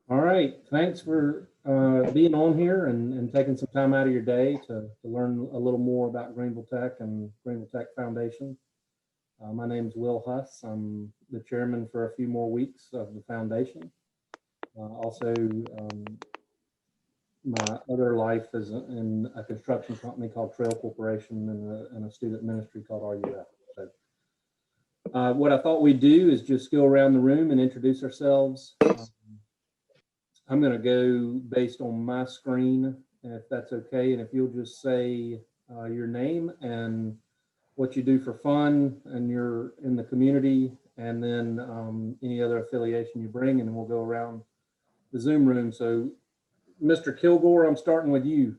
All right, thanks for being on here and taking some time out of your day to learn a little more about Greenville Tech and Greenville Tech Foundation. My name is Will Huss. I'm the chairman for a few more weeks of the foundation. Also, my other life is in a construction company called Trail Corporation and a student ministry called RUF. So, what I thought we'd do is just go around the room and introduce ourselves. I'm going to go based on my screen, if that's okay. And if you'll just say your name and what you do for fun and you're in the community, and then any other affiliation you bring, and then we'll go around the Zoom room. So, Mr. Kilgore, I'm starting with you.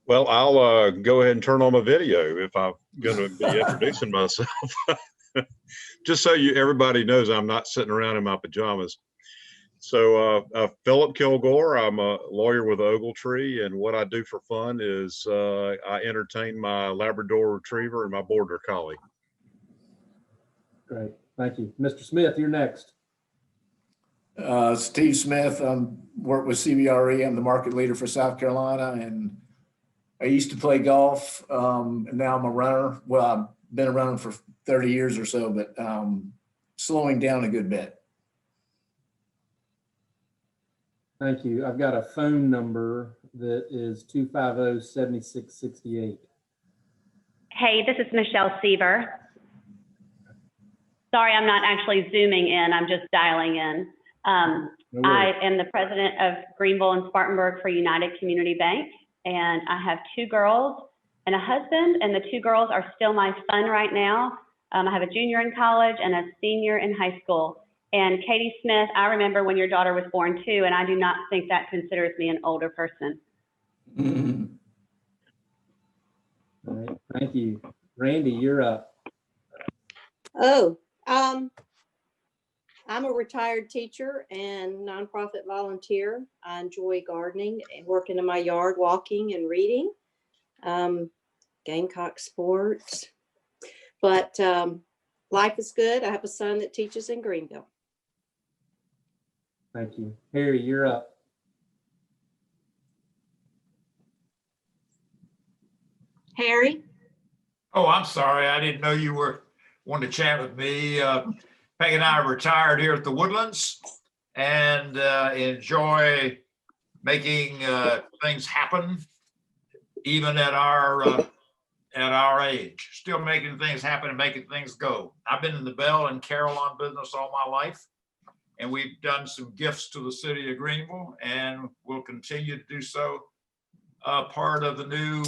Well, I'll go ahead and turn on my video if I'm going to be introducing myself. Just so everybody knows I'm not sitting around in my pajamas. So Philip Kilgore, I'm a lawyer with Ogletree, and what I do for fun is I entertain my Labrador Retriever and my Border Collie. Great, thank you. Mr. Smith, you're next. Steve Smith, work with CBRE. I'm the market leader for South Carolina, and I used to play golf, and now I'm a runner. Well, I've been a runner for 30 years or so, but slowing down a good bit. Thank you. I've got a phone number that is 250-7668. Hey, this is Michelle Seaver. Sorry, I'm not actually zooming in. I'm just dialing in. I am the president of Greenville and Spartanburg for United Community Bank, and I have 2 girls and a husband, and the 2 girls are still my fun right now. I have a junior in college and a senior in high school. And Katie Smith, I remember when your daughter was born too, and I do not think that considers me an older person. All right, thank you. Randy, you're up. Oh, I'm a retired teacher and nonprofit volunteer. I enjoy gardening and working in my yard, walking and reading, Gamecock sports. But life is good. I have a son that teaches in Greenville. Thank you. Harry, you're up. Harry? Oh, I'm sorry. I didn't know you were wanting to chat with me. Peg and I are retired here at the Woodlands and enjoy making things happen, even at our age. Still making things happen and making things go. I've been in the Bell and Carillon business all my life, and we've done some gifts to the city of Greenville, and we'll continue to do so. Part of the new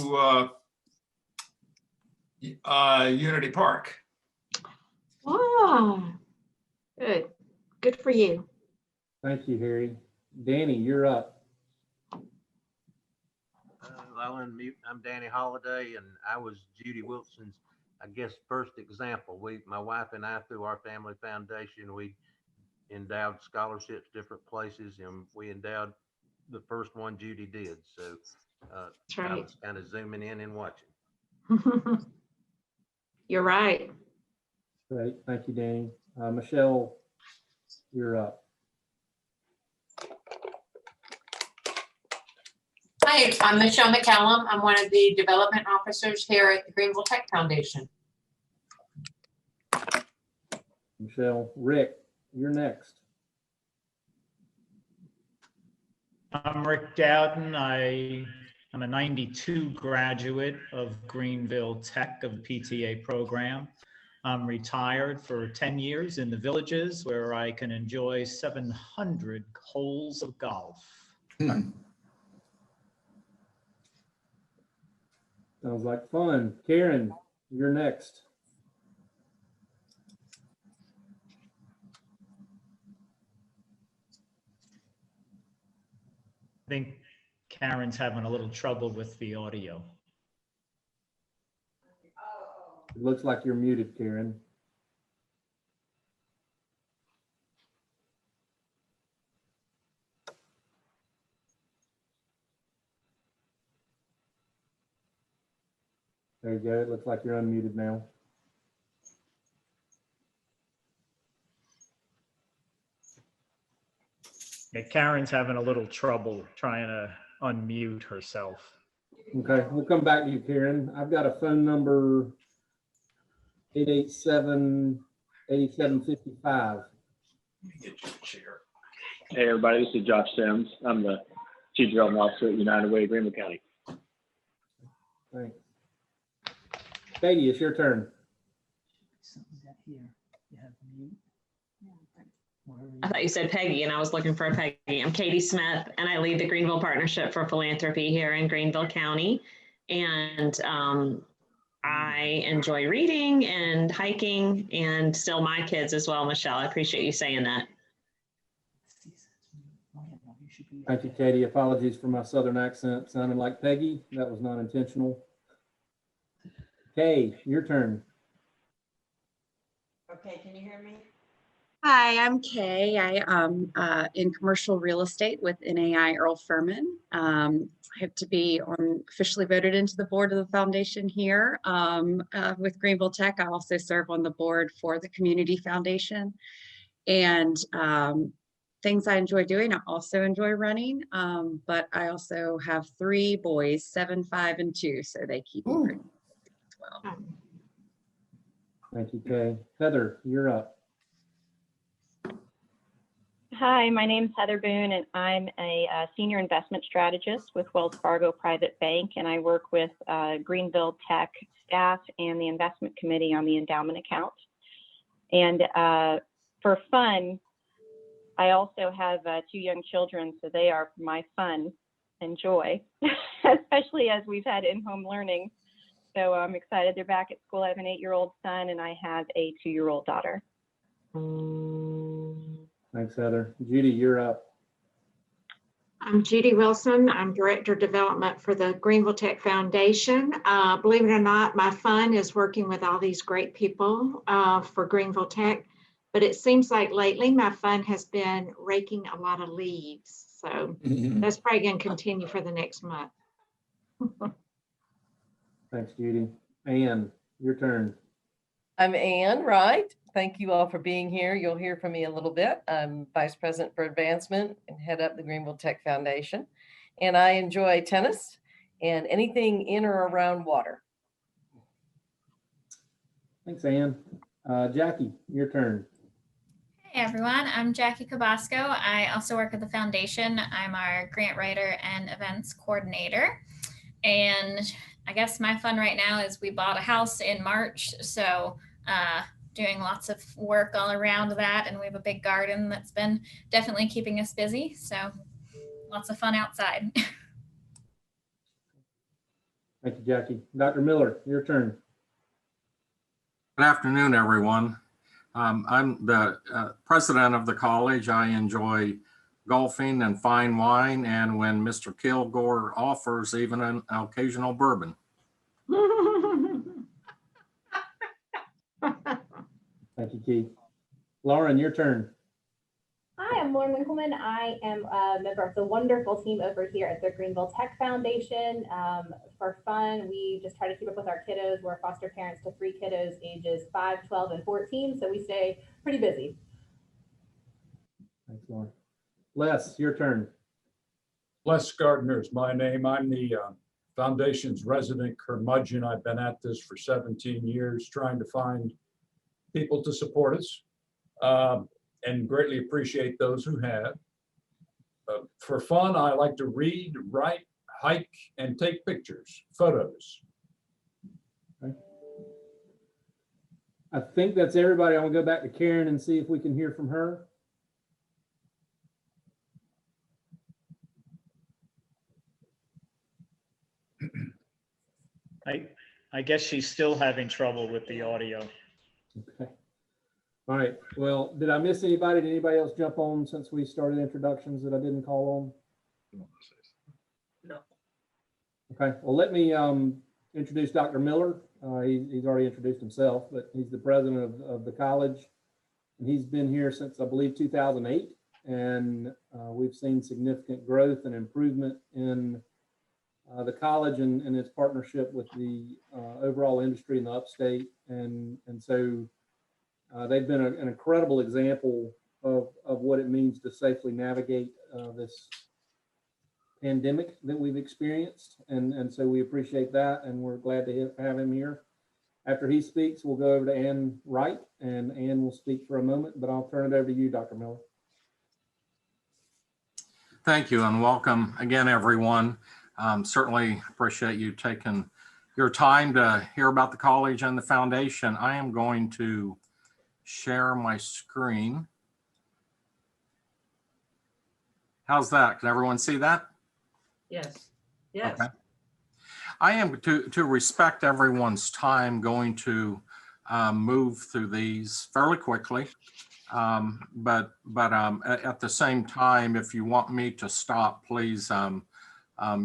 Unity Park. Oh, good for you. Thank you, Harry. Danny, you're up. I'll unmute. I'm Danny Hollingday, and I was Judy Wilson's, I guess, first example. My wife and I, through our family foundation, we endowed scholarships different places, and we endowed the first one Judy did. So That's right. I was kind of zooming in and watching. You're right. Great, thank you, Danny. Michelle, you're up. Hi, I'm Michelle McCallum. I'm one of the development officers here at the Greenville Tech Foundation. Michelle, Rick, you're next. I'm Rick Dowden. I'm a 92 graduate of Greenville Tech of the PTA program. I'm retired for 10 years in the villages where I can enjoy 700 holes of golf. Sounds like fun. Karen, you're next. I think Karen's having a little trouble with the audio. It looks like you're muted, Karen. There you go. It looks like you're unmuted now. Yeah, Karen's having a little trouble trying to unmute herself. Okay, we'll come back to you, Karen. I've got a phone number 887-8755. Hey, everybody, this is Josh Sims. I'm the Chief Development Officer at United Way, Greenville County. Thanks. Katie, it's your turn. I thought you said Peggy, and I was looking for a Peggy. I'm Katie Smith, and I lead the Greenville Partnership for Philanthropy here in Greenville County. And I enjoy reading and hiking, and still my kids as well, Michelle. I appreciate you saying that. Thank you, Katie. Apologies for my southern accent sounding like Peggy. That was not intentional. Kay, your turn. Okay, can you hear me? Hi, I'm Kay. I am in commercial real estate with NAI Earl Furman. I have to be officially voted into the board of the foundation here with Greenville Tech. I also serve on the board for the Community Foundation. And things I enjoy doing, I also enjoy running, but I also have 3 boys, 7, 5, and 2, so they keep me pretty as well. Thank you, Kay. Heather, you're up. Hi, my name is Heather Boone, and I'm a senior investment strategist with Wells Fargo Private Bank, and I work with Greenville Tech staff and the investment committee on the endowment account. And for fun, I also have 2 young children, so they are my fun and joy, especially as we've had in-home learning. So I'm excited they're back at school. I have an 8-year-old son, and I have a 2-year-old daughter. Thanks, Heather. Judy, you're up. I'm Judy Wilson. I'm Director of Development for the Greenville Tech Foundation. Believe it or not, my fun is working with all these great people for Greenville Tech. But it seems like lately my fun has been raking a lot of leaves. So that's probably going to continue for the next month. Thanks, Judy. Ann, your turn. I'm Ann Wright. Thank you all for being here. You'll hear from me a little bit. I'm Vice President for Advancement and head up the Greenville Tech Foundation. And I enjoy tennis and anything in or around water. Thanks, Ann. Jackie, your turn. Hey everyone, I'm Jackie Cabasco. I also work at the foundation. I'm our grant writer and events coordinator. And I guess my fun right now is we bought a house in March. So doing lots of work all around that. And we have a big garden that's been definitely keeping us busy. So lots of fun outside. Thank you, Jackie. Dr. Miller, your turn. Good afternoon, everyone. I'm the president of the college. I enjoy golfing and fine wine, and when Mr. Kilgore offers, even an occasional bourbon. Thank you, Keith. Lauren, your turn. Hi, I'm Lauren Winkelmann. I am a member of the wonderful team over here at the Greenville Tech Foundation. For fun, we just try to keep up with our kiddos. We're foster parents to 3 kiddos ages 5, 12, and 14, so we stay pretty busy. Thanks, Lauren. Les, your turn. Les Gardner is my name. I'm the foundation's resident curmudgeon. I've been at this for 17 years trying to find people to support us and greatly appreciate those who have. For fun, I like to read, write, hike, and take pictures, photos. Okay. I think that's everybody. I'm gonna go back to Karen and see if we can hear from her. I guess she's still having trouble with the audio. Okay. All right. Well, did I miss anybody? Did anybody else jump on since we started introductions that I didn't call on? No. Okay. Well, let me introduce Dr. Miller. He's already introduced himself, but he's the president of the college. And he's been here since, I believe, 2008. And we've seen significant growth and improvement in the college and its partnership with the overall industry in the upstate. And so they've been an incredible example of what it means to safely navigate this pandemic that we've experienced. And so we appreciate that, and we're glad to have him here. After he speaks, we'll go over to Ann Wright, and Ann will speak for a moment, but I'll turn it over to you, Dr. Miller. Thank you, and welcome again, everyone. Certainly appreciate you taking your time to hear about the college and the foundation. I am going to share my screen. How's that? Can everyone see that? Yes. Yes. Okay. I am, to respect everyone's time, going to move through these fairly quickly. But at the same time, if you want me to stop, please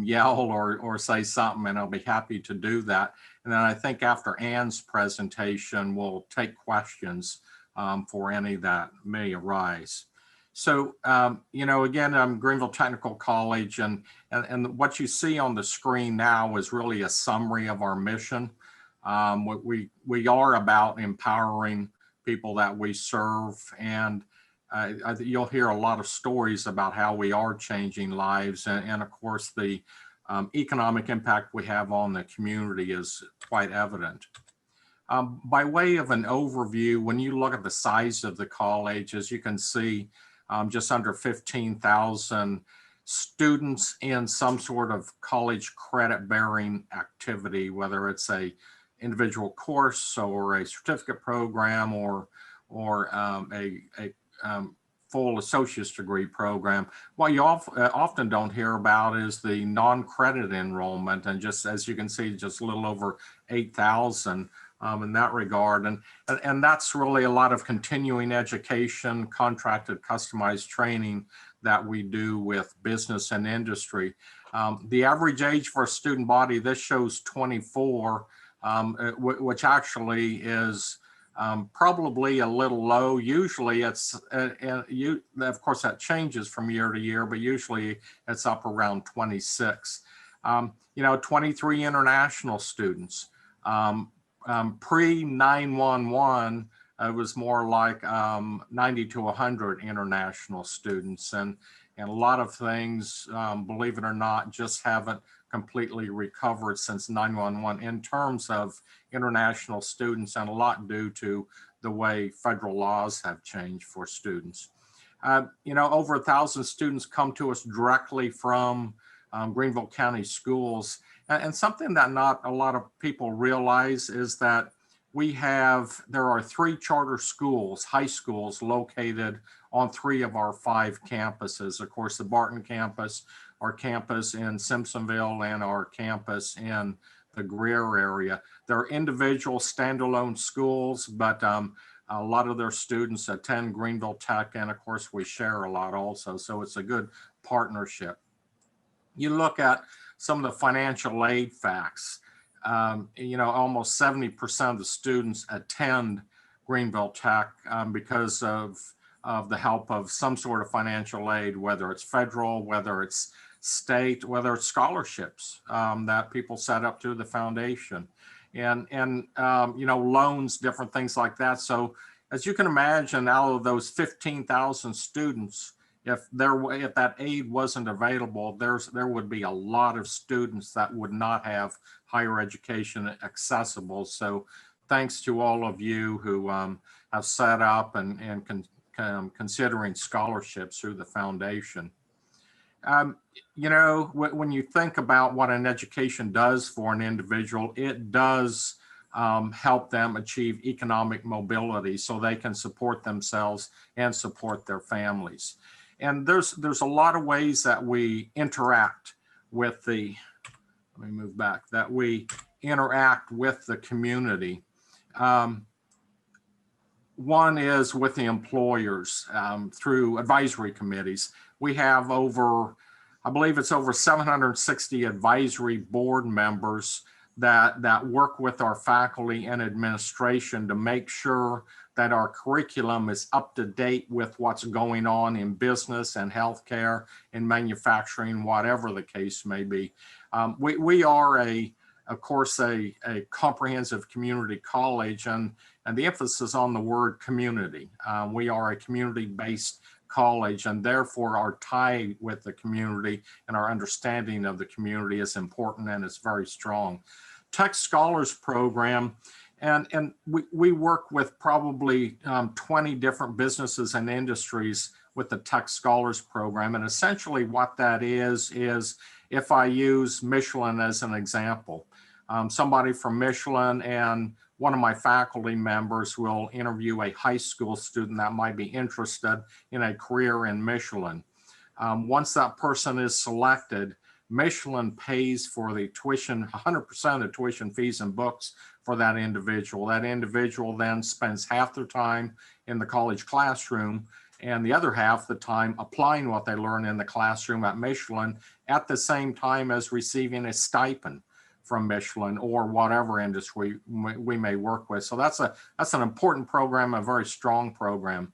yell or say something, and I'll be happy to do that. And then I think after Ann's presentation, we'll take questions for any that may arise. So, again, I'm Greenville Technical College, and what you see on the screen now is really a summary of our mission. We are about empowering people that we serve, and you'll hear a lot of stories about how we are changing lives, and of course the economic impact we have on the community is quite evident. By way of an overview, when you look at the size of the college, as you can see, just under 15,000 students in some sort of college credit bearing activity, whether it's a individual course or a certificate program or a full associate's degree program. What you often don't hear about is the non-credit enrollment, and just as you can see, just a little over 8,000 in that regard. And that's really a lot of continuing education, contracted, customized training that we do with business and industry. The average age for a student body, this shows 24, which actually is probably a little low. Usually it's, of course that changes from year to year, but usually it's up around 26. 23 international students. Pre-911, it was more like 90 to 100 international students. And a lot of things, believe it or not, just haven't completely recovered since 911 in terms of international students, and a lot due to the way federal laws have changed for students. Over 1,000 students come to us directly from Greenville County schools. And something that not a lot of people realize is that there are 3 charter schools, high schools, located on 3 of our 5 campuses. Of course, the Barton campus, our campus in Simpsonville, and our campus in the Greer area. They're individual standalone schools, but a lot of their students attend Greenville Tech, and of course we share a lot also. So it's a good partnership. You look at some of the financial aid facts. Almost 70% of the students attend Greenville Tech because of the help of some sort of financial aid, whether it's federal, whether it's state, whether it's scholarships that people set up through the foundation, and loans, different things like that. So as you can imagine, out of those 15,000 students, if that aid wasn't available, there would be a lot of students that would not have higher education accessible. So thanks to all of you who have set up and considering scholarships through the foundation. When you think about what an education does for an individual, it does help them achieve economic mobility so they can support themselves and support their families. And there's a lot of ways that we interact with the community. One is with the employers through advisory committees. We have I believe it's over 760 advisory board members that work with our faculty and administration to make sure that our curriculum is up to date with what's going on in business and healthcare and manufacturing, whatever the case may be. We are of course, a comprehensive community college, and and the emphasis on the word community. We are a community-based college, and therefore our tie with the community and our understanding of the community is important and it's very strong. Tech Scholars Program, and we work with probably 20 different businesses and industries with the Tech Scholars Program. And essentially what that is if I use Michelin as an example, somebody from Michelin and one of my faculty members will interview a high school student that might be interested in a career in Michelin. Once that person is selected, Michelin pays for the tuition, 100% of the tuition, fees, and books for that individual. That individual then spends half their time in the college classroom and the other half the time applying what they learn in the classroom at Michelin, at the same time as receiving a stipend from Michelin or whatever industry we may work with. So that's an important program, a very strong program.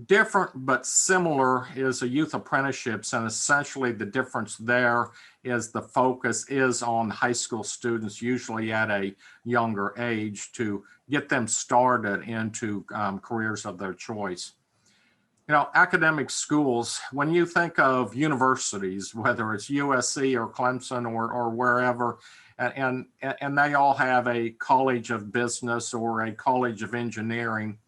Different but similar is a youth apprenticeships, and essentially the difference there is the focus is on high school students, usually at a younger age, to get them started into careers of their choice. You know, academic schools, when you think of universities, whether it's USC or Clemson or wherever, and they all have a college of business or a college of engineering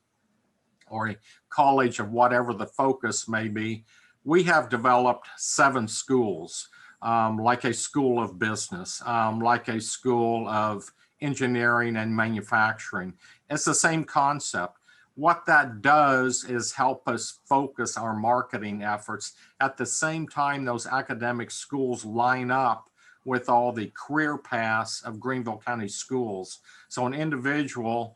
or a college of whatever the focus may be, we have developed 7 schools, like a school of business, like a school of engineering and manufacturing. It's the same concept. What that does is help us focus our marketing efforts. At the same time, those academic schools line up with all the career paths of Greenville County schools. So an individual,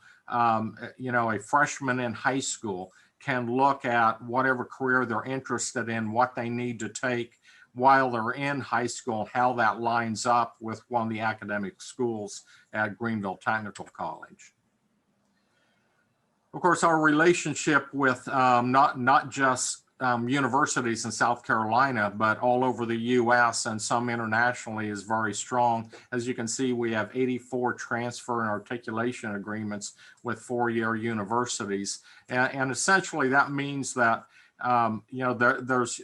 you know, a freshman in high school can look at whatever career they're interested in, what they need to take while they're in high school, how that lines up with one of the academic schools at Greenville Technical College. Of course, our relationship with not just universities in South Carolina, but all over the US and some internationally is very strong. As you can see, we have 84 transfer and articulation agreements with 4-year universities. And essentially that means that, you know,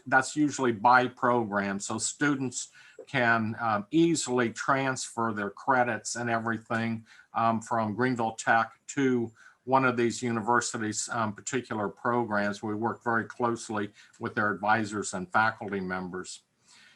that's usually by program. So students can easily transfer their credits and everything from Greenville Tech to one of these universities' particular programs. We work very closely with their advisors and faculty members.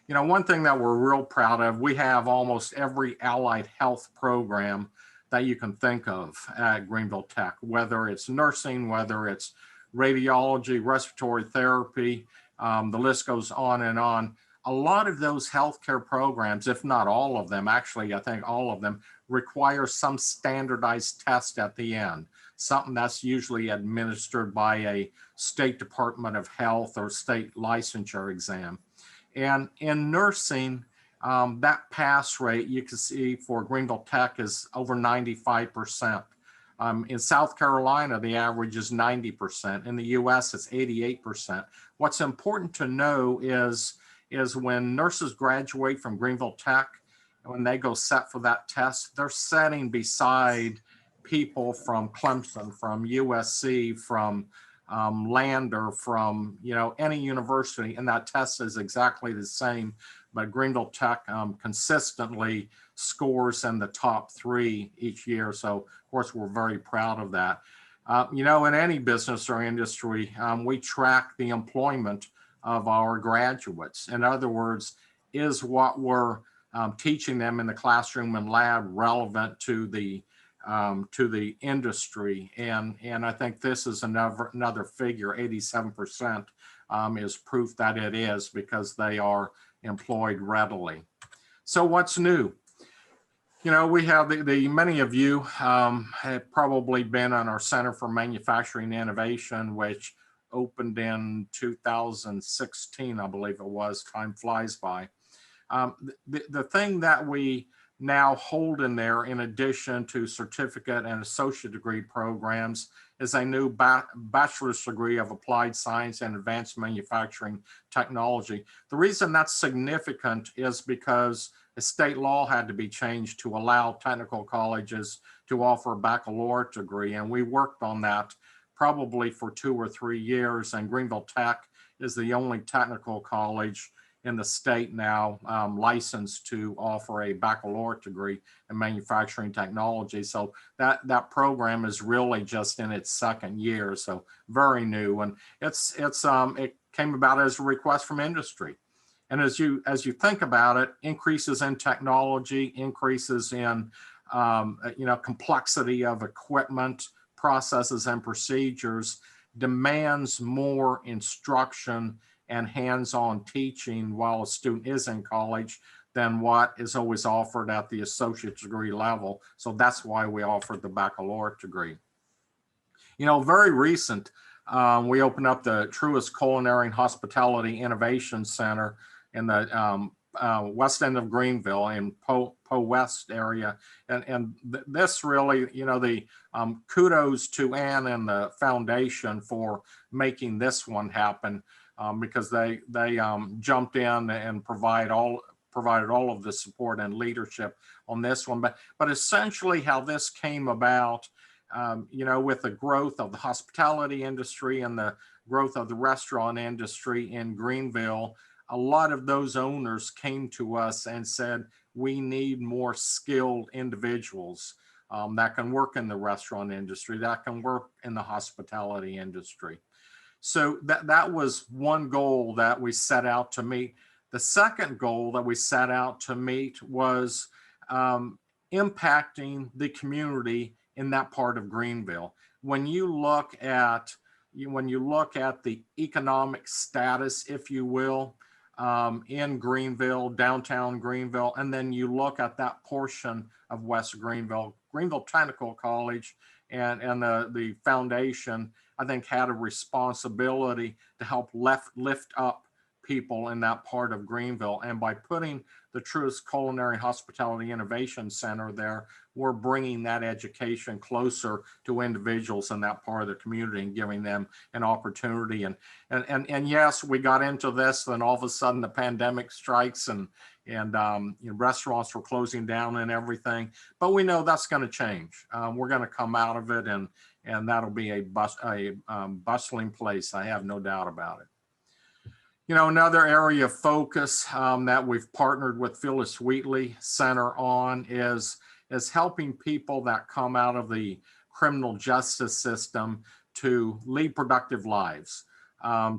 You know, one thing that we're real proud of, we have almost every allied health program that you can think of at Greenville Tech, whether it's nursing, whether it's radiology, respiratory therapy, the list goes on and on. A lot of those healthcare programs, if not all of them, actually, I think all of them, require some standardized test at the end, something that's usually administered by a state Department of Health or state licensure exam. And in nursing, that pass rate you can see for Greenville Tech is over 95%. In South Carolina, the average is 90%. In the US, it's 88%. What's important to know is when nurses graduate from Greenville Tech, when they go set for that test, they're setting beside people from Clemson, from USC, from Lander, from, you know, any university, and that test is exactly the same. But Greenville Tech consistently scores in the top 3 each year. So of course, we're very proud of that. You know, in any business or industry, we track the employment of our graduates. In other words, is what we're teaching them in the classroom and lab relevant to the industry? And I think this is another figure, 87% is proof that it is, because they are employed readily. So what's new? You know, we have many of you have probably been on our Center for Manufacturing Innovation, which opened in 2016, I believe it was. Time flies by. The thing that we now hold in there, in addition to certificate and associate degree programs, is a new bachelor's degree of applied science and advanced manufacturing technology. The reason that's significant is because a state law had to be changed to allow technical colleges to offer a baccalaureate degree. And we worked on that probably for 2 or 3 years. And Greenville Tech is the only technical college in the state now licensed to offer a baccalaureate degree in manufacturing technology. So that program is really just in its 2nd year, so very new. And it came about as a request from industry. And as you think about it, increases in technology, increases in complexity of equipment, processes, and procedures demands more instruction and hands-on teaching while a student is in college than what is always offered at the associate degree level. So that's why we offered the baccalaureate degree. Very recent, we opened up the Truist Culinary and Hospitality Innovation Center in the west end of Greenville in Po West area. And this really, the kudos to Ann and the foundation for making this one happen. Because they jumped in and provided all of the support and leadership on this one. But essentially how this came about, with the growth of the hospitality industry and the growth of the restaurant industry in Greenville, a lot of those owners came to us and said, we need more skilled individuals that can work in the restaurant industry, that can work in the hospitality industry. So that was one goal that we set out to meet. The second goal that we set out to meet was impacting the community in that part of Greenville. When you look at the economic status, if you will, in Greenville, downtown Greenville, and then you look at that portion of West Greenville, Greenville Technical College and the foundation, I think, had a responsibility to help lift up people in that part of Greenville. And by putting the Truist Culinary Hospitality Innovation Center there, we're bringing that education closer to individuals in that part of the community and giving them an opportunity. And yes, we got into this, then all of a sudden the pandemic strikes and restaurants were closing down and everything. But we know that's going to change. We're going to come out of it, and that'll be a bustling place. I have no doubt about it. Another area of focus that we've partnered with Phyllis Wheatley Center on is helping people that come out of the criminal justice system to lead productive lives,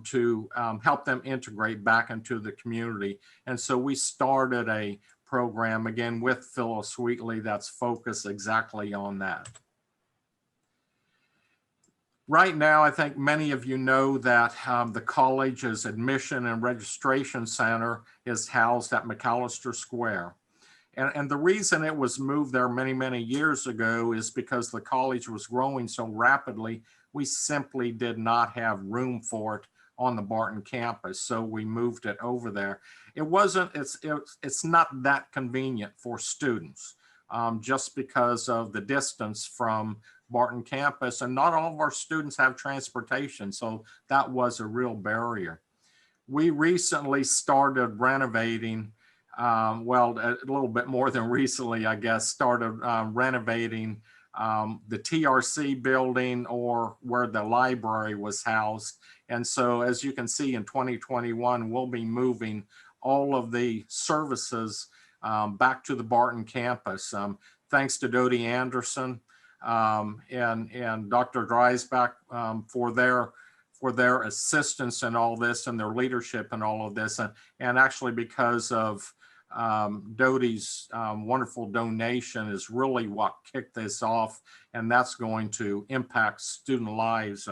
to help them integrate back into the community. And so we started a program, again, with Phyllis Wheatley that's focused exactly on that. Right now, I think many of you know that the college's admission and registration center is housed at McAllister Square. And the reason it was moved there many, many years ago is because the college was growing so rapidly, we simply did not have room for it on the Barton campus. So we moved it over there. It's not that convenient for students just because of the distance from Barton campus, and not all of our students have transportation. So that was a real barrier. We recently started renovating, a little bit more than recently, I guess, started renovating the TRC building, or where the library was housed. And so as you can see, in 2021, we'll be moving all of the services back to the Barton campus. Thanks to Dodie Anderson and Dr. Dreisbach for their assistance in all this and their leadership in all of this. And actually, because of Dodie's wonderful donation is really what kicked this off. And that's going to impact student lives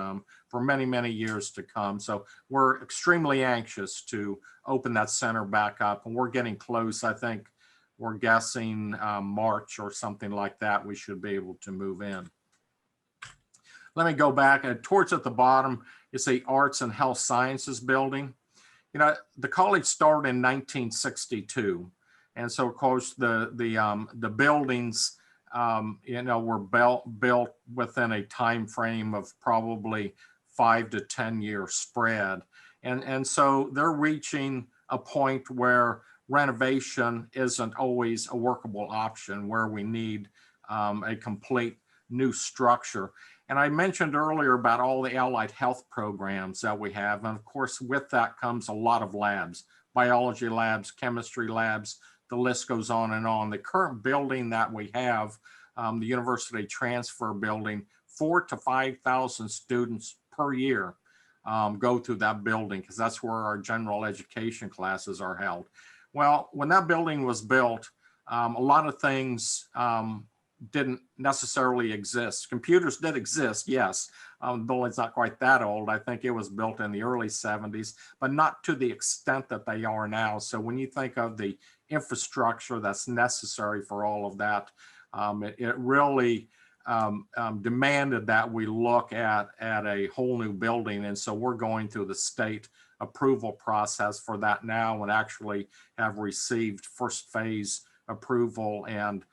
for many, many years to come. So we're extremely anxious to open that center back up, and we're getting close. I think we're guessing March or something like that, we should be able to move in. Let me go back towards at the bottom, you see Arts and Health Sciences building. The college started in 1962. And so of course the buildings were built within a time frame of probably 5 to 10 year spread. And so they're reaching a point where renovation isn't always a workable option, where we need a complete new structure. And I mentioned earlier about all the allied health programs that we have. And of course, with that comes a lot of labs, biology labs, chemistry labs, the list goes on and on. The current building that we have, the University Transfer Building, 4,000 to 5,000 students per year go through that building, because that's where our general education classes are held. Well, when that building was built, a lot of things didn't necessarily exist. Computers did exist, yes. The building's not quite that old. I think it was built in the early 70s, but not to the extent that they are now. So when you think of the infrastructure that's necessary for all of that, it really demanded that we look at a whole new building. And so we're going through the state approval process for that now, and actually have received first phase approval, and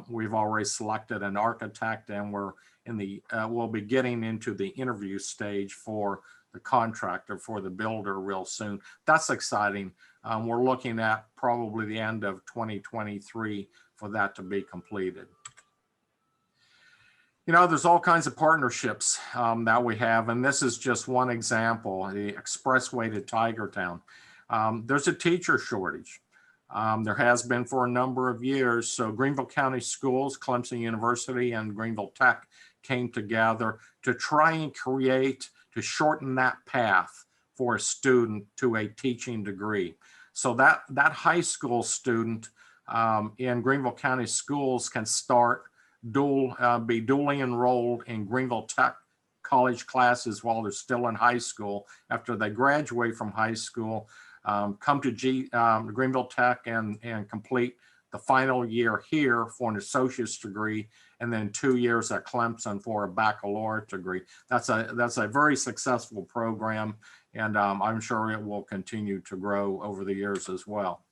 we've already selected an architect, and we're in the we'll be getting into the interview stage for the contractor, for the builder, real soon. That's exciting. We're looking at probably the end of 2023 for that to be completed. There's all kinds of partnerships that we have, and this is just one example, the expressway to Tigertown. There's a teacher shortage. There has been for a number of years. So Greenville County Schools, Clemson University, and Greenville Tech came together to try and to shorten that path for a student to a teaching degree. So that high school student in Greenville County Schools can be dually enrolled in Greenville Tech college classes while they're still in high school. After they graduate from high school, come to Greenville Tech and complete the final year here for an associate's degree, and then 2 years at Clemson for a baccalaureate degree. That's a very successful program, and I'm sure it will continue to grow over the years as well.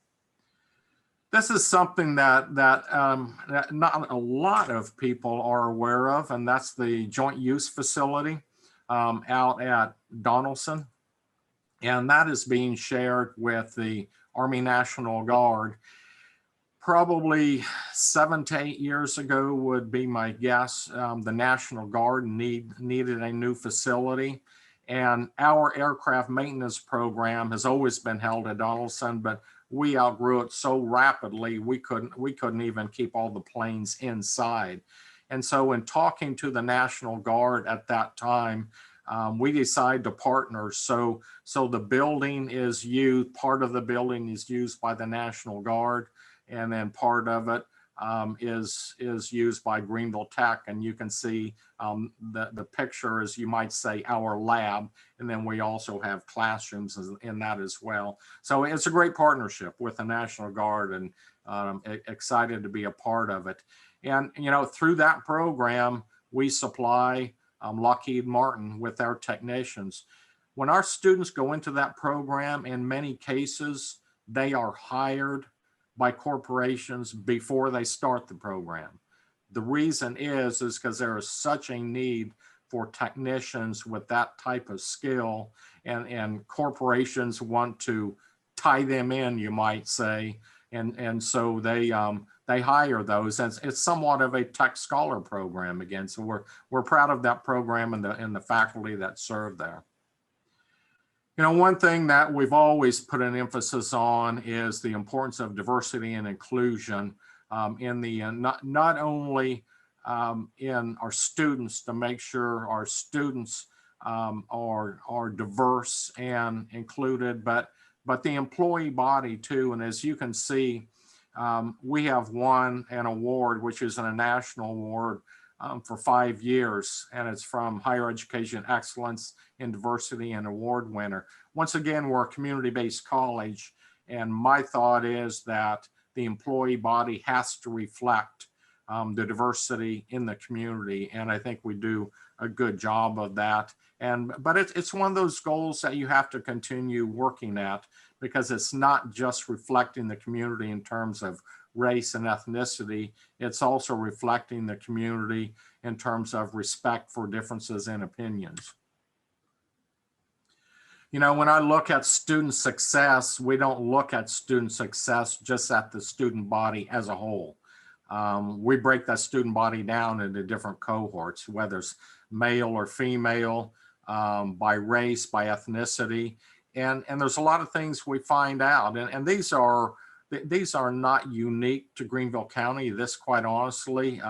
This is something that not a lot of people are aware of, and that's the joint use facility out at Donaldson. And that is being shared with the Army National Guard. Probably 7 to 8 years ago would be my guess. The National Guard needed a new facility. And our aircraft maintenance program has always been held at Donaldson, but we outgrew it so rapidly we couldn't even keep all the planes inside. And so in talking to the National Guard at that time, we decided to partner. So the building is used, part of the building is used by the National Guard, and then part of it is used by Greenville Tech. And you can see the picture is, you might say, our lab. And then we also have classrooms in that as well. So it's a great partnership with the National Guard, and excited to be a part of it. And, through that program, we supply Lockheed Martin with our technicians. When our students go into that program, in many cases, they are hired by corporations before they start the program. The reason is because there is such a need for technicians with that type of skill, and corporations want to tie them in, you might say, and so they hire those. And it's somewhat of a tech scholar program again. So we're proud of that program and the faculty that serve there. One thing that we've always put an emphasis on is the importance of diversity and inclusion in the not only in our students, to make sure our students are diverse and included, but the employee body too. And as you can see, we have won an award, which is a national award for 5 years, and it's from Higher Education Excellence in Diversity and Award winner. Once again, we're a community-based college, and my thought is that the employee body has to reflect the diversity in the community, and I think we do a good job of that. But it's one of those goals that you have to continue working at, because it's not just reflecting the community in terms of race, and ethnicity. It's also reflecting the community in terms of respect for differences in opinions. You know, when I look at student success, we don't look at student success just at the student body as a whole. We break that student body down into different cohorts, whether it's male or female, by race, by ethnicity. And there's a lot of things we find out. And these are not unique to Greenville County. This, quite honestly,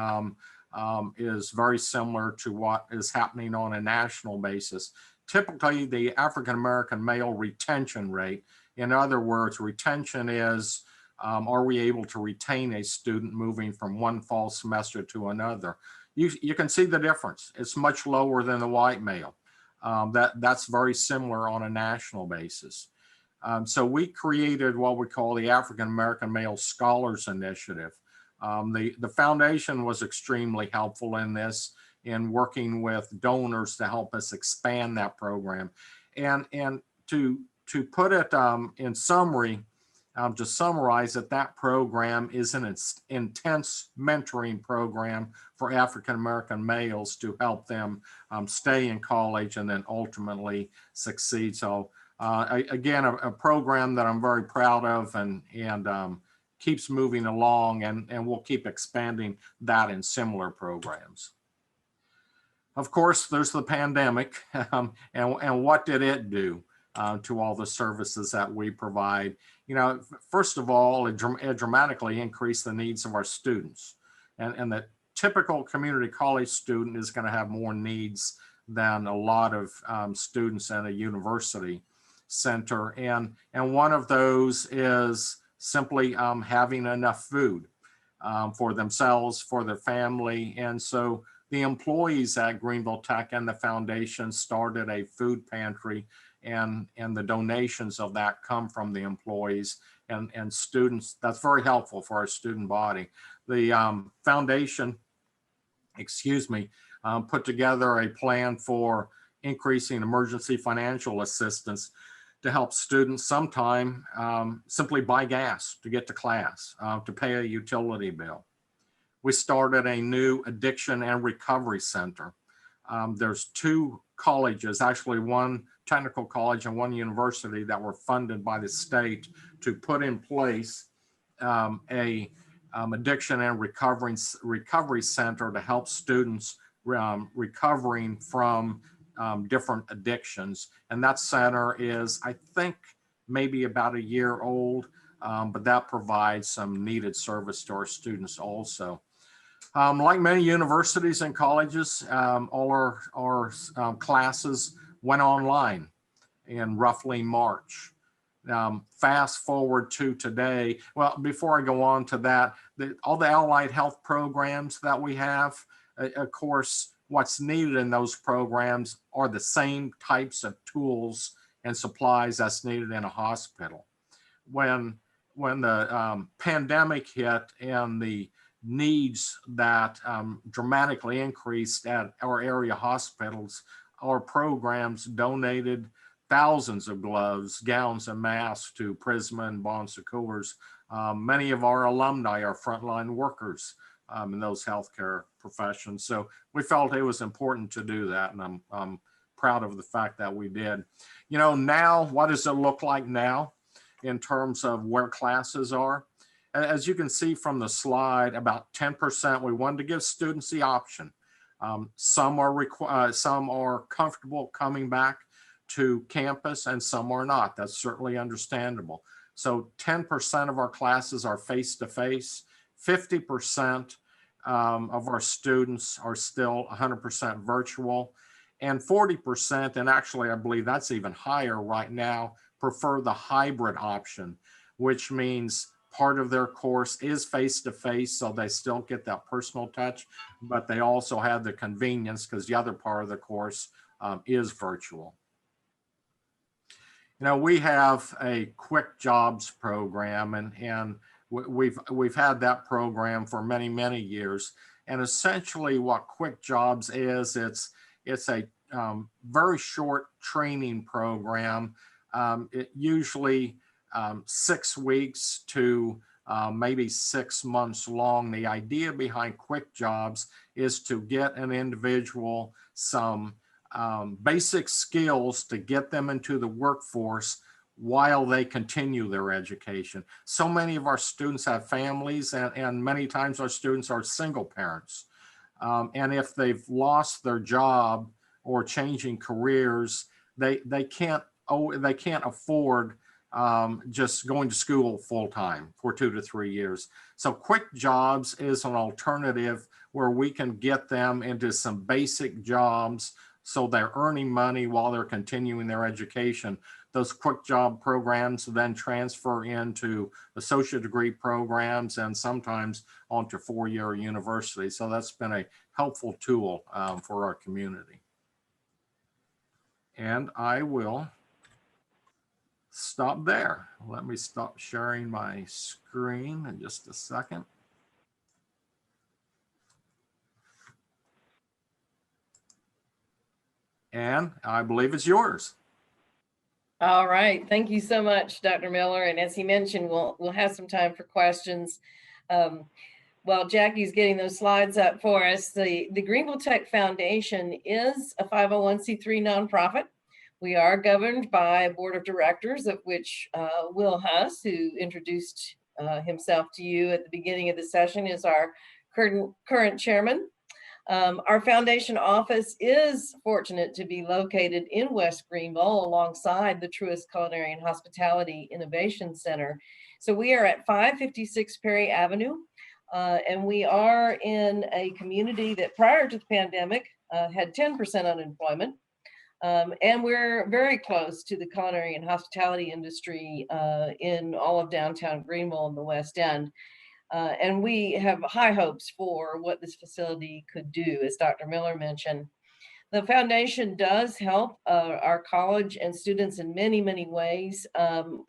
is very similar to what is happening on a national basis. Typically, the African-American male retention rate, in other words, retention is, are we able to retain a student moving from one fall semester to another? You can see the difference. It's much lower than the white male. That's very similar on a national basis. So we created what we call the African-American Male Scholars Initiative. The foundation was extremely helpful in this, in working with donors to help us expand that program. And to put it in summary, to summarize it, that program is an intense mentoring program for African-American males to help them stay in college and then ultimately succeed. So again, a program that I'm very proud of and keeps moving along, and we'll keep expanding that in similar programs. Of course, there's the pandemic, and what did it do to all the services that we provide? You know, first of all, it dramatically increased the needs of our students, and the typical community college student is going to have more needs than a lot of students in a university center, and one of those is simply having enough food for themselves, for their family. And so the employees at Greenville Tech and the foundation started a food pantry, and the donations of that come from the employees and students. That's very helpful for our student body. The foundation, put together a plan for increasing emergency financial assistance to help students sometime simply buy gas to get to class, to pay a utility bill. We started a new addiction and recovery center. There's two colleges, actually one technical college and one university, that were funded by the state to put in place a addiction and recovery center to help students recovering from different addictions. And that center is, I think, maybe about a year old, but that provides some needed service to our students also. Like many universities and colleges, all our classes went online in roughly March. Fast forward to today. Well, before I go on to that, all the allied health programs that we have, of course, what's needed in those programs are the same types of tools and supplies that's needed in a hospital. When the pandemic hit and the needs that dramatically increased at our area hospitals, our programs donated thousands of gloves, gowns, and masks to Prisma and Bon Secours. Many of our alumni are frontline workers in those healthcare professions. So we felt it was important to do that, and I'm proud of the fact that we did. You know, now, what does it look like now in terms of where classes are? As you can see from the slide, about 10%, we wanted to give students the option. Some are comfortable coming back to campus and some are not. That's certainly understandable. So 10% of our classes are face-to-face. 50% of our students are still 100% virtual, and 40%, and actually I believe that's even higher right now, prefer the hybrid option, which means part of their course is face-to-face, so they still get that personal touch, but they also have the convenience because the other part of the course is virtual. You know, we have a quick jobs program, and we've had that program for many, many years. And essentially what quick jobs is, it's a very short training program. It usually 6 weeks to maybe 6 months long. The idea behind Quick Jobs is to get an individual some basic skills to get them into the workforce while they continue their education. So many of our students have families, and many times our students are single parents. And if they've lost their job or changing careers, they can't afford just going to school full time for 2 to 3 years. So Quick Jobs is an alternative where we can get them into some basic jobs so they're earning money while they're continuing their education. Those quick job programs then transfer into associate degree programs and sometimes onto 4-year university. So that's been a helpful tool for our community. And I will stop there. Let me stop sharing my screen in just a second. And I believe it's yours. All right. Thank you so much, Dr. Miller. And as he mentioned, we'll have some time for questions. While Jackie's getting those slides up for us, the Greenville Tech Foundation is a 501c3 nonprofit. We are governed by a board of directors, of which Will Huss, who introduced himself to you at the beginning of the session, is our current chairman. Our foundation office is fortunate to be located in West Greenville alongside the Truist Culinary and Hospitality Innovation Center. So we are at 556 Perry Avenue, and we are in a community that prior to the pandemic had 10% unemployment. And we're very close to the culinary and hospitality industry in all of downtown Greenville and the West End. And we have high hopes for what this facility could do, as Dr. Miller mentioned. The foundation does help our college and students in many, many ways.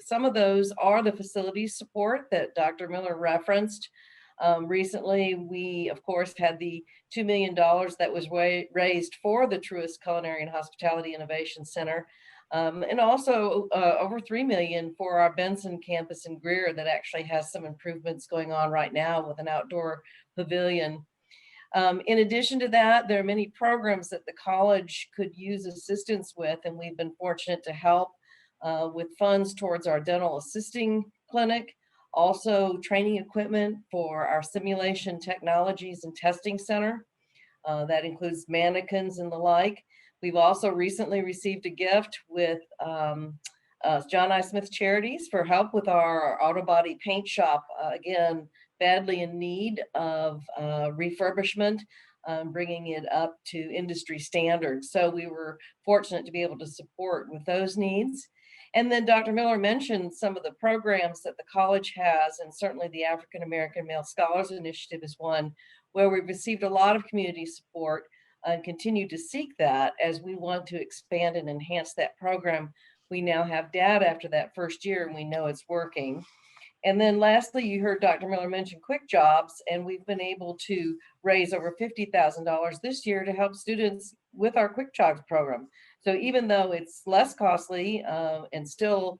Some of those are the facility support that Dr. Miller referenced. Recently, we, of course, had the $2 million that was raised for the Truist Culinary and Hospitality Innovation Center. And also over $3 million for our Benson campus in Greer that actually has some improvements going on right now with an outdoor pavilion. In addition to that, there are many programs that the college could use assistance with, and we've been fortunate to help with funds towards our dental assisting clinic, also training equipment for our simulation technologies and testing center. That includes mannequins and the like. We've also recently received a gift with John I. Smith Charities for help with our auto body paint shop, again, badly in need of refurbishment, bringing it up to industry standards. So we were fortunate to be able to support with those needs. And then Dr. Miller mentioned some of the programs that the college has, and certainly the African American Male Scholars Initiative is one where we've received a lot of community support and continue to seek that as we want to expand and enhance that program. We now have data after that first year, and we know it's working. And then lastly, you heard Dr. Miller mention Quick Jobs, and we've been able to raise over $50,000 this year to help students with our Quick Jobs program. So even though it's less costly and still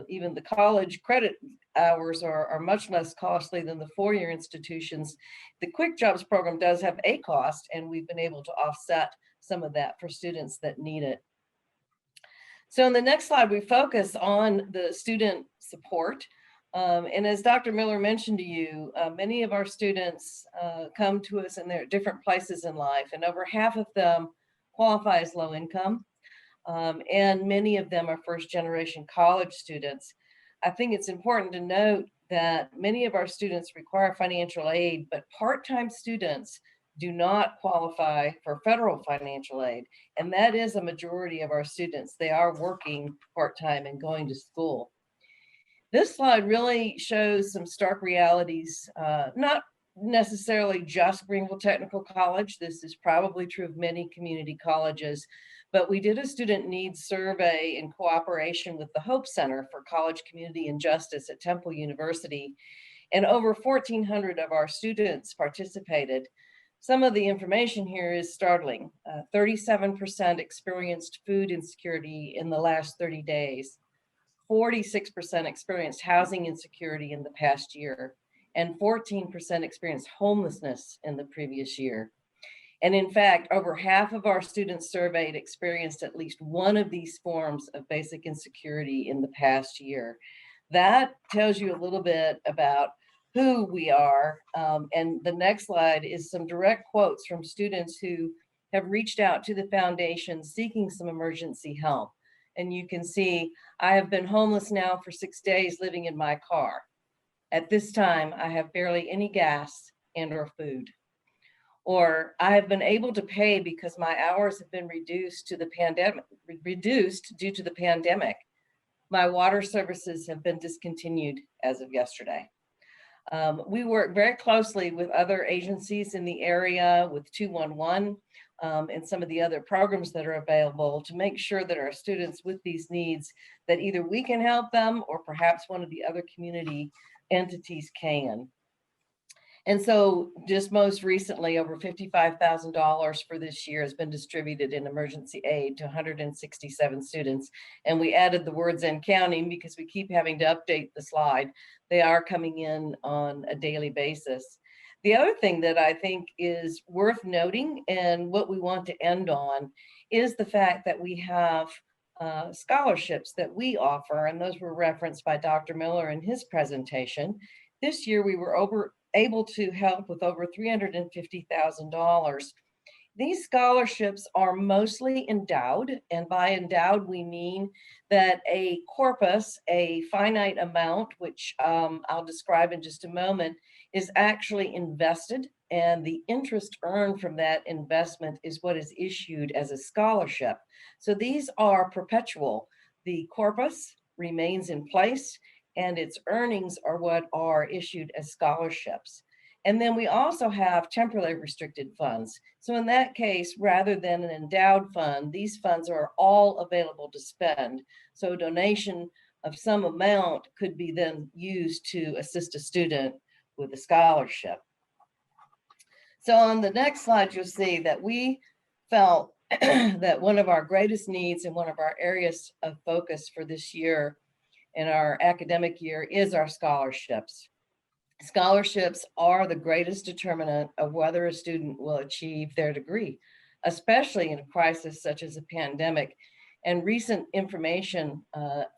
even the college credit hours are much less costly than the 4-year institutions, the Quick Jobs program does have a cost, and we've been able to offset some of that for students that need it. So in the next slide, we focus on the student support. And as Dr. Miller mentioned to you, many of our students come to us in their different places in life, and over half of them qualify as low income. And many of them are first generation college students. I think it's important to note that many of our students require financial aid, but part-time students do not qualify for federal financial aid. And that is a majority of our students. They are working part-time and going to school. This slide really shows some stark realities, not necessarily just Greenville Technical College. This is probably true of many community colleges, but we did a student needs survey in cooperation with the Hope Center for College Community and Justice at Temple University, and over 1,400 of our students participated. Some of the information here is startling. 37% experienced food insecurity in the last 30 days. 46% experienced housing insecurity in the past year, and 14% experienced homelessness in the previous year. And in fact, over half of our students surveyed experienced at least one of these forms of basic insecurity in the past year. That tells you a little bit about who we are. And the next slide is some direct quotes from students who have reached out to the foundation seeking some emergency help. And you can see, I have been homeless now for 6 days living in my car. At this time, I have barely any gas and or food. Or I have been able to pay because my hours have been reduced due to the pandemic. My water services have been discontinued as of yesterday. We work very closely with other agencies in the area, with 211 and some of the other programs that are available to make sure that our students with these needs, that either we can help them or perhaps one of the other community entities can. And so just most recently, over $55,000 for this year has been distributed in emergency aid to 167 students. And we added the words "and counting" because we keep having to update the slide. They are coming in on a daily basis. The other thing that I think is worth noting, and what we want to end on, is the fact that we have scholarships that we offer, and those were referenced by Dr. Miller in his presentation. This year we were able to help with over $350,000. These scholarships are mostly endowed, and by endowed we mean that a corpus, a finite amount, which I'll describe in just a moment, is actually invested, and the interest earned from that investment is what is issued as a scholarship. So these are perpetual. The corpus remains in place, and its earnings are what are issued as scholarships. And then we also have temporarily restricted funds. So in that case, rather than an endowed fund, these funds are all available to spend. So a donation of some amount could be then used to assist a student with a scholarship. So on the next slide, you'll see that we felt that one of our greatest needs and one of our areas of focus for this year in our academic year is our scholarships. Scholarships are the greatest determinant of whether a student will achieve their degree, especially in a crisis such as a pandemic. And recent information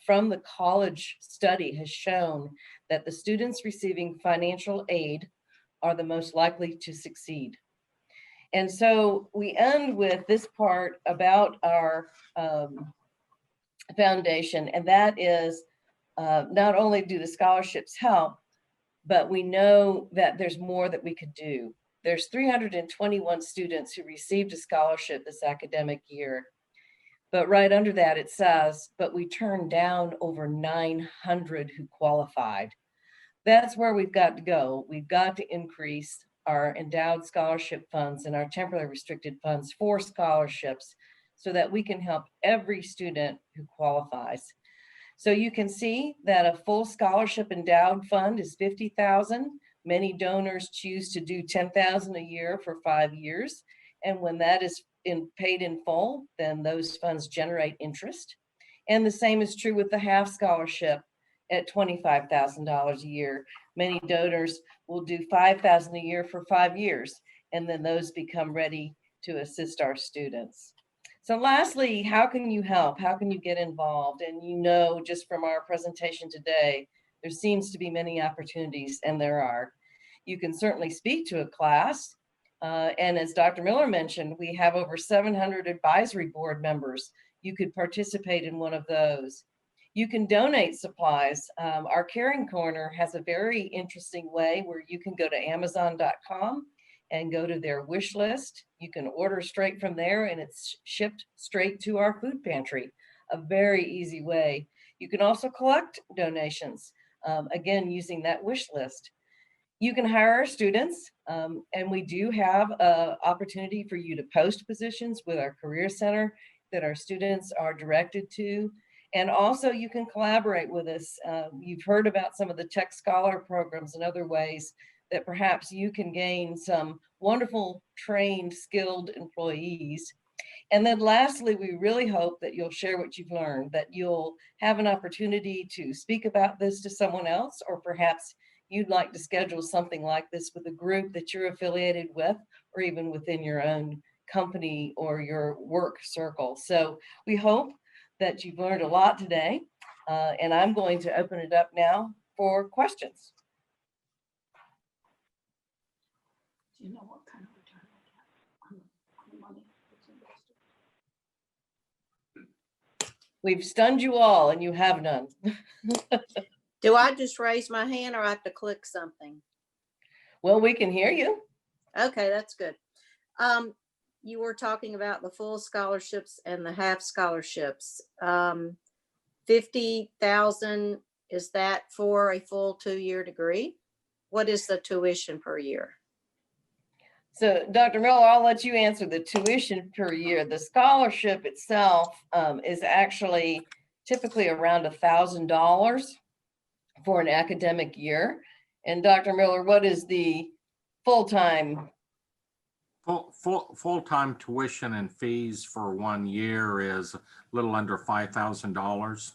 from the college study has shown that the students receiving financial aid are the most likely to succeed. And so we end with this part about our foundation, and that is not only do the scholarships help, but we know that there's more that we could do. There's 321 students who received a scholarship this academic year. But right under that, it says, but we turned down over 900 who qualified. That's where we've got to go. We've got to increase our endowed scholarship funds and our temporarily restricted funds for scholarships so that we can help every student who qualifies. So you can see that a full scholarship endowed fund is $50,000. Many donors choose to do $10,000 a year for 5 years. And when that is paid in full, then those funds generate interest. And the same is true with the half scholarship at $25,000 a year. Many donors will do $5,000 a year for 5 years, and then those become ready to assist our students. So lastly, how can you help? How can you get involved? And you know, just from our presentation today, there seems to be many opportunities, and there are. You can certainly speak to a class. And as Dr. Miller mentioned, we have over 700 advisory board members. You could participate in one of those. You can donate supplies. Our Caring Corner has a very interesting way where you can go to Amazon.com and go to their wish list. You can order straight from there and it's shipped straight to our food pantry, a very easy way. You can also collect donations, again, using that wish list. You can hire our students, and we do have an opportunity for you to post positions with our Career Center that our students are directed to. And also you can collaborate with us. You've heard about some of the Tech Scholar programs and other ways that perhaps you can gain some wonderful, trained, skilled employees. And then lastly, we really hope that you'll share what you've learned, that you'll have an opportunity to speak about this to someone else, or perhaps you'd like to schedule something like this with a group that you're affiliated with, or even within your own company or your work circle. So we hope that you've learned a lot today. And I'm going to open it up now for questions. Do you know what kind of return I get on the money that's invested? We've stunned you all and you have none. Do I just raise my hand or I have to click something? Well, we can hear you. Okay, that's good. You were talking about the full scholarships and the half scholarships. 50,000, is that for a full 2-year degree? What is the tuition per year? So Dr. Miller, I'll let you answer the tuition per year. The scholarship itself is actually typically around $1,000 for an academic year. And Dr. Miller, what is the full-time? Full-time tuition and fees for 1 year is a little under $5,000.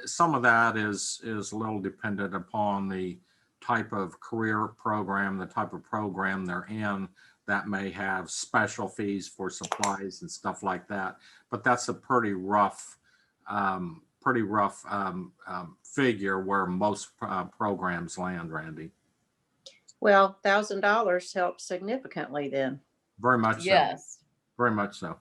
Some of that is a little dependent upon the type of career program, the type of program they're in, that may have special fees for supplies and stuff like that. But that's a pretty rough figure where most programs land, Randy. Well, $1,000 helps significantly then. Very much so. Yes. Very much so.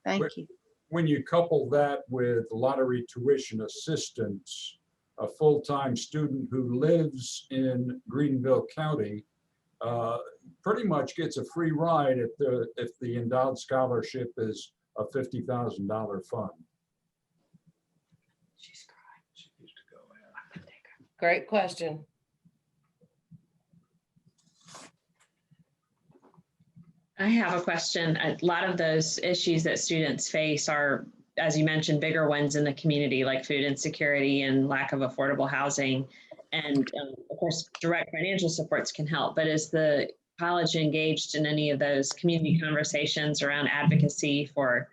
Thank you. When you couple that with lottery tuition assistance, a full-time student who lives in Greenville County pretty much gets a free ride if the endowed scholarship is a $50,000 fund. She's crying. She needs to go in. Great question. I have a question. A lot of those issues that students face are, as you mentioned, bigger ones in the community, like food insecurity and lack of affordable housing. And of course, direct financial supports can help, but is the college engaged in any of those community conversations around advocacy for,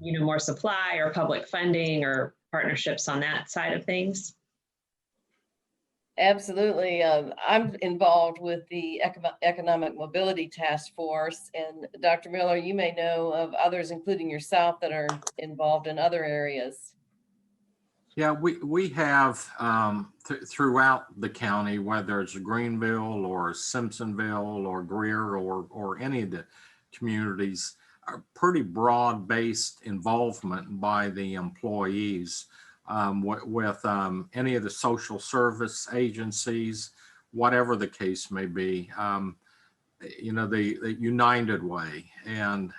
more supply or public funding or partnerships on that side of things? Absolutely. I'm involved with the Economic Mobility Task Force, and Dr. Miller, you may know of others, including yourself, that are involved in other areas. Yeah, we have throughout the county, whether it's Greenville or Simpsonville or Greer or any of the communities, a pretty broad-based involvement by the employees. With any of the social service agencies, whatever the case may be, the United Way and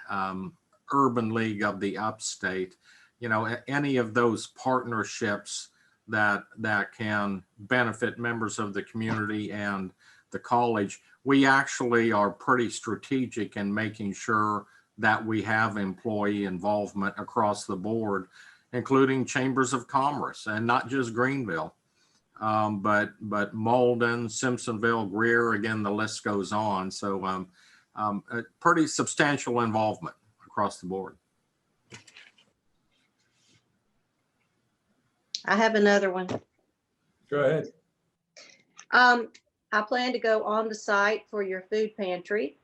Urban League of the Upstate, any of those partnerships that can benefit members of the community and the college. We actually are pretty strategic in making sure that we have employee involvement across the board, including chambers of commerce, and not just Greenville, but Malden, Simpsonville, Greer, again, the list goes on. So a pretty substantial involvement across the board. I have another one. Go ahead. I plan to go on the site for your food pantry.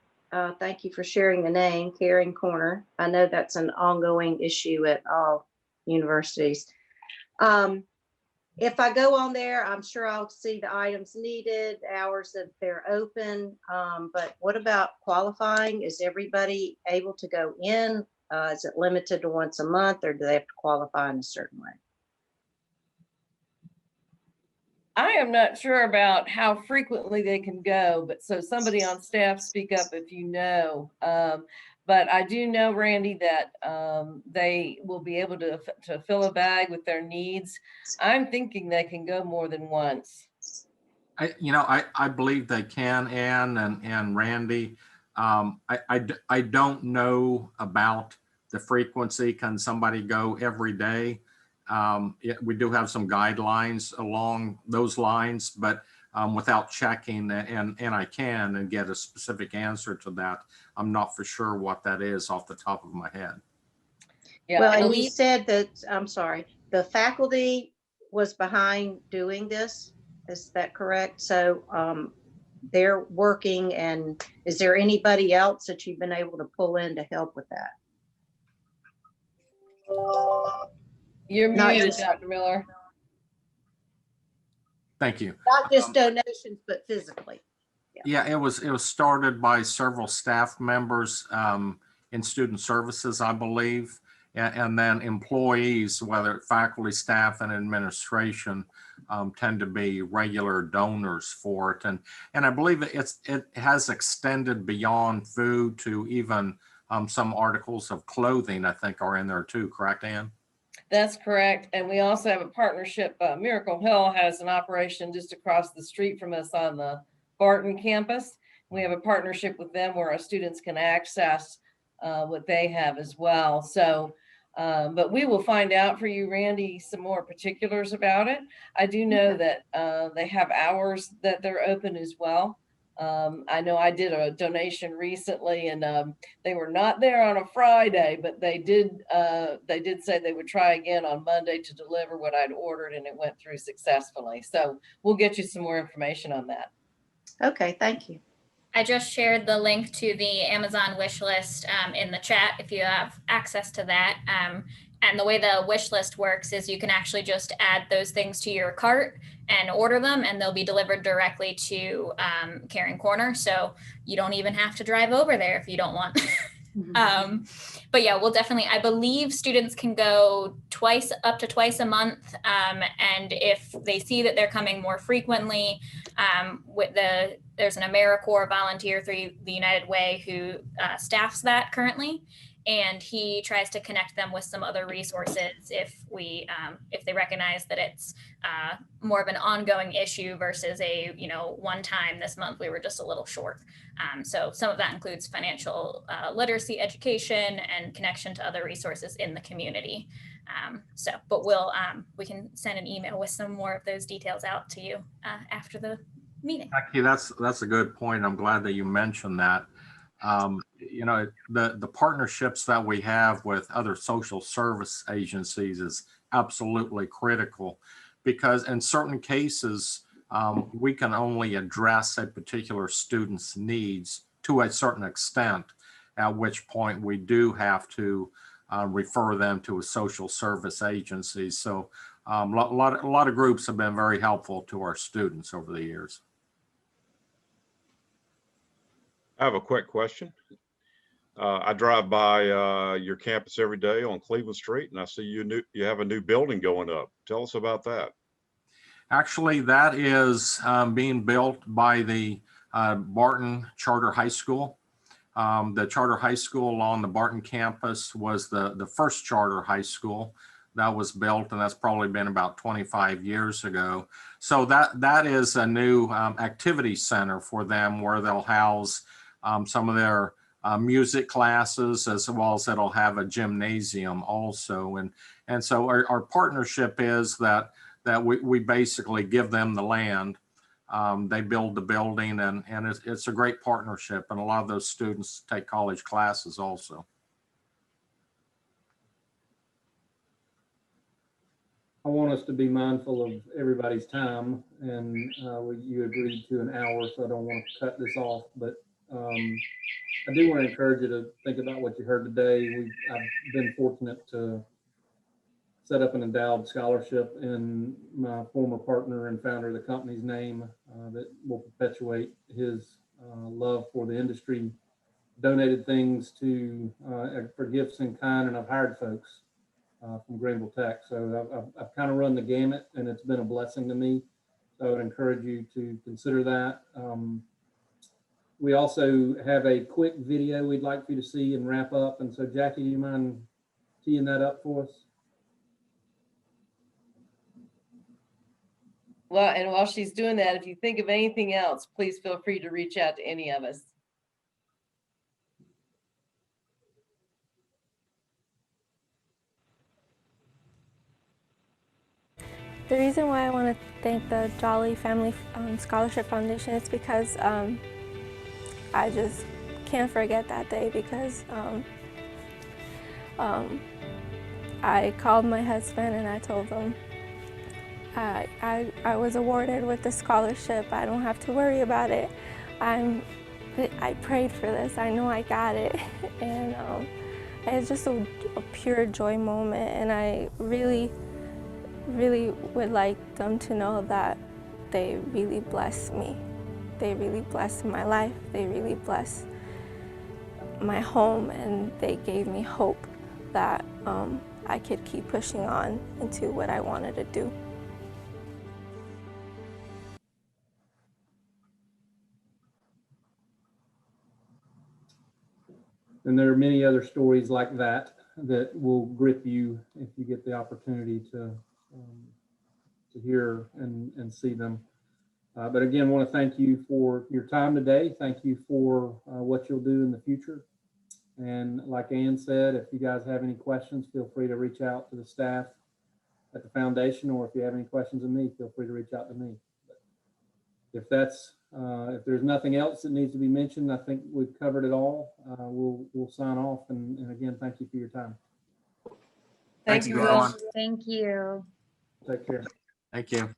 Thank you for sharing the name, Caring Corner. I know that's an ongoing issue at all universities. If I go on there, I'm sure I'll see the items needed, hours that they're open. But what about qualifying? Is everybody able to go in? Is it limited to once a month, or do they have to qualify in a certain way? I am not sure about how frequently they can go, but so somebody on staff speak up if you know. But I do know, Randy, that they will be able to fill a bag with their needs. I'm thinking they can go more than once. I believe they can, Ann and Randy. I don't know about the frequency. Can somebody go every day? We do have some guidelines along those lines, but without checking, and I can and get a specific answer to that. I'm not for sure what that is off the top of my head. Yeah, Well, I and you believe, said that, I'm sorry, the faculty was behind doing this. Is that correct? So they're working, and is there anybody else that you've been able to pull in to help with that? you're Not muted, just, Dr. Miller. Thank you. not just donations, but physically. Yeah, it was started by several staff members in student services, I believe, and then employees, whether faculty, staff, and administration, tend to be regular donors for it, and I believe it has extended beyond food to even some articles of clothing, I think, are in there too. Correct, Ann? That's correct. And we also have a partnership. Miracle Hill has an operation just across the street from us on the Barton campus. We have a partnership with them where our students can access what they have as well. So, but we will find out for you, Randy, some more particulars about it. I do know that they have hours that they're open as well. I know I did a donation recently, and they were not there on a Friday, but they did say they would try again on Monday to deliver what I'd ordered, and it went through successfully. So we'll get you some more information on that. Okay, thank you. I just shared the link to the Amazon wish list in the chat if you have access to that. And the way the wish list works is you can actually just add those things to your cart and order them, and they'll be delivered directly to Caring Corner. So you don't even have to drive over there if you don't want. But yeah, we'll definitely, I believe students can go up to twice a month. And if they see that they're coming more frequently, there's an AmeriCorps volunteer through the United Way who staffs that currently. And he tries to connect them with some other resources if they recognize that it's more of an ongoing issue versus a one time this month we were just a little short. So some of that includes financial literacy education and connection to other resources in the community. But we can send an email with some more of those details out to you after the meeting. Becky, that's a good point. I'm glad that you mentioned that. The partnerships that we have with other social service agencies is absolutely critical, because in certain cases, we can only address a particular student's needs to a certain extent, at which point we do have to refer them to a social service agency. So a lot of groups have been very helpful to our students over the years. I have a quick question. I drive by your campus every day on Cleveland Street, and I see you have a new building going up. Tell us about that. Actually, that is being built by the Barton Charter High School. The Charter High School on the Barton campus was the first charter high school that was built, and that's probably been about 25 years ago. So that is a new activity center for them, where they'll house some of their music classes, as well as it'll have a gymnasium also. And so our partnership is that we basically give them the land, they build the building, and it's a great partnership. And a lot of those students take college classes also. I want us to be mindful of everybody's time, and you agreed to an hour, so I don't want to cut this off, but I do want to encourage you to think about what you heard today. I've been fortunate to set up an endowed scholarship in my former partner and founder of the company's name that will perpetuate his love for the industry, donated things for gifts in kind, and I've hired folks from Greenville Tech. So I've kind of run the gamut, and it's been a blessing to me. So I would encourage you to consider that. We also have a quick video we'd like for you to see and wrap up. And so Jackie, do you mind teeing that up for us? Well, and while she's doing that, if you think of anything else, please feel free to reach out to any of us. The reason why I want to thank the Jolly Family Scholarship Foundation is because I just can't forget that day, because I called my husband and I told him I was awarded with the scholarship. I don't have to worry about it. I prayed for this. I know I got it. And it's just a pure joy moment. And I really would like them to know that they really blessed me. They really blessed my life. They really blessed my home, and they gave me hope that I could keep pushing on into what I wanted to do. And there are many other stories like that that will grip you if you get the opportunity to hear and see them. But again, I want to thank you for your time today. Thank you for what you'll do in the future. And like Ann said, if you guys have any questions, feel free to reach out to the staff at the foundation, or if you have any questions of me, feel free to reach out to me. If there's nothing else that needs to be mentioned, I think we've covered it all. We'll sign off, and again, thank you for your time. Thank you, Will. Thank you. Take care. Thank you.